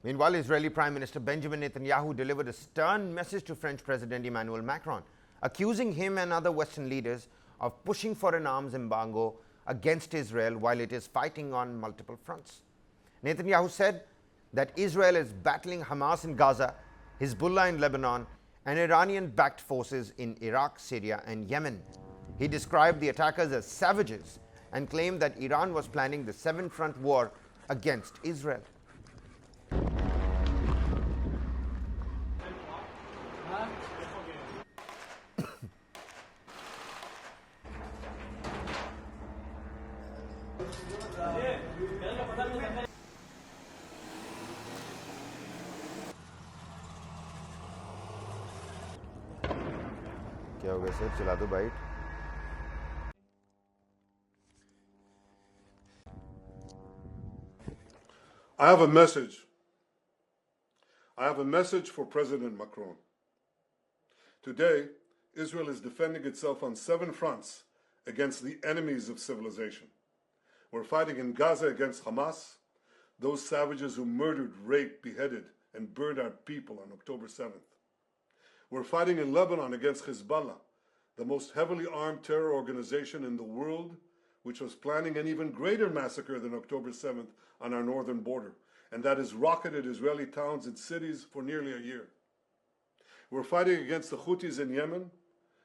Meanwhile, Israeli Prime Minister Benjamin Netanyahu delivered a stern message to French President Emmanuel Macron, accusing him and other Western leaders of pushing for an arms embargo against Israel while it is fighting on multiple fronts. Netanyahu said that Israel is battling Hamas in Gaza, Hezbollah in Lebanon, and Iranian-backed forces in Iraq, Syria, and Yemen. He described the attackers as savages and claimed that Iran was planning the seven-front war against Israel. क्या हो गया sir चला दो bite I have a message. I have a message for President Macron. Today, Israel is defending itself on 7 fronts against the enemies of civilization. We're fighting in Gaza against Hamas, those savages who murdered, raped, beheaded, and burned our people on October 7th. We're fighting in Lebanon against Hezbollah, the most heavily armed terror organization in the world, which was planning an even greater massacre than October 7th on our northern border, and that has rocketed Israeli towns and cities for nearly a year. We're fighting against the Houthis in Yemen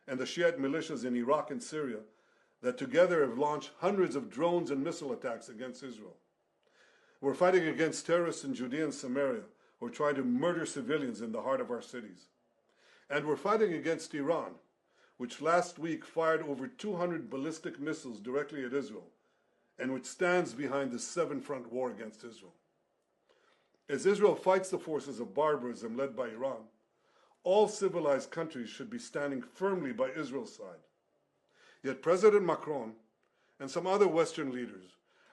and the Shiite militias in Iraq and Syria that together have launched hundreds of drones and missile attacks against Israel. We're fighting against terrorists in Judea and Samaria who are trying to murder civilians in the heart of our cities. And we're fighting against Iran, which last week fired over 200 ballistic missiles directly at Israel, and which stands behind the 7-front war against Israel. As Israel fights the forces of barbarism led by Iran, all civilized countries should be standing firmly by Israel's side. Yet President Macron and some other Western leaders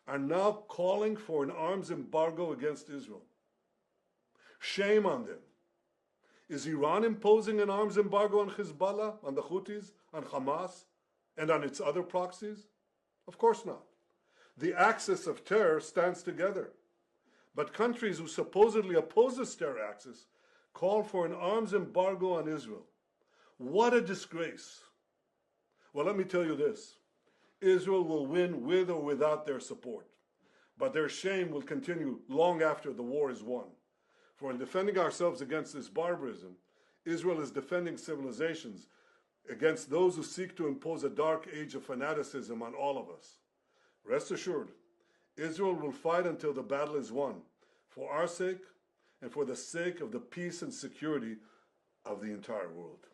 are now calling for an arms embargo against Israel. Shame on them. Is Iran imposing an arms embargo on Hezbollah, on the Houthis, on Hamas, and on its other proxies? Of course not. The axis of terror stands together. But countries who supposedly oppose this terror axis call for an arms embargo on Israel. What a disgrace. Well, let me tell you this. Israel will win with or without their support. But their shame will continue long after the war is won. For in defending ourselves against this barbarism, Israel is defending civilizations against those who seek to impose a dark age of fanaticism on all of us. Rest assured, Israel will fight until the battle is won, for our sake and for the sake of the peace and security of the entire world.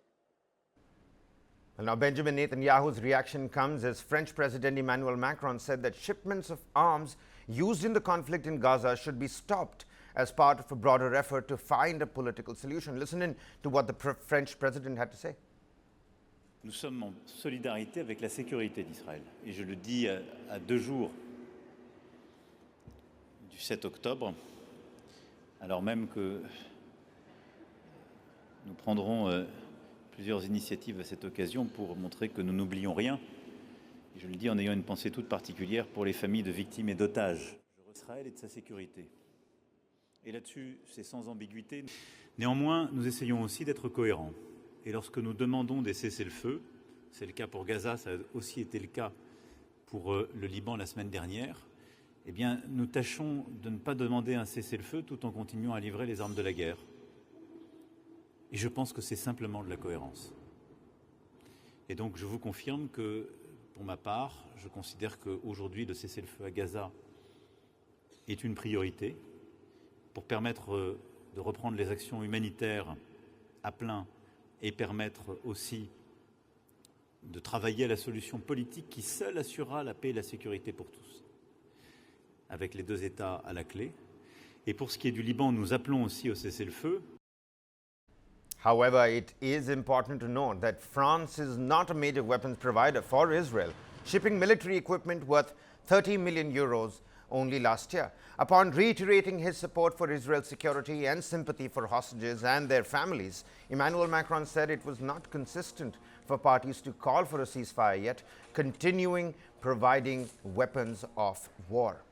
Well, now Benjamin Netanyahu's reaction comes as French President Emmanuel Macron said that shipments of arms used in the conflict in Gaza should be stopped as part of a broader effort to find a political solution. Listen in to what the French President had to say. Nous sommes en solidarité avec la sécurité d'Israël. Et je le dis à 2 jours du 7 octobre, alors même que nous prendrons plusieurs initiatives à cette occasion pour montrer que nous n'oublions rien. Et je le dis en ayant une pensée toute particulière pour les familles de victimes et d'otages d'Israël et de sa sécurité. Et là-dessus, c'est sans ambiguïté. Néanmoins, nous essayons aussi d'être cohérents. Et lorsque nous demandons des cessez-le-feu, c'est le cas pour Gaza, ça a aussi été le cas pour le Liban la semaine dernière, eh bien, nous tâchons de ne pas demander un cessez-le-feu tout en continuant à livrer les armes de la guerre. Et je pense que c'est simplement de la cohérence. Et donc, je vous confirme que, pour ma part, je considère qu'aujourd'hui, le cessez-le-feu à Gaza est une priorité pour permettre de reprendre les actions humanitaires à plein et permettre aussi de travailler à la solution politique qui seule assurera la paix et la sécurité pour tous, avec les 2 États à la clé. Et pour ce qui est du Liban, nous appelons aussi au cessez-le-feu. However, it is important to note that France is not a major weapons provider for Israel, shipping military equipment worth 30 million euros only last year. Upon reiterating his support for Israel's security and sympathy for hostages and their families, Emmanuel Macron said it was not consistent for parties to call for a ceasefire yet, continuing providing weapons of war.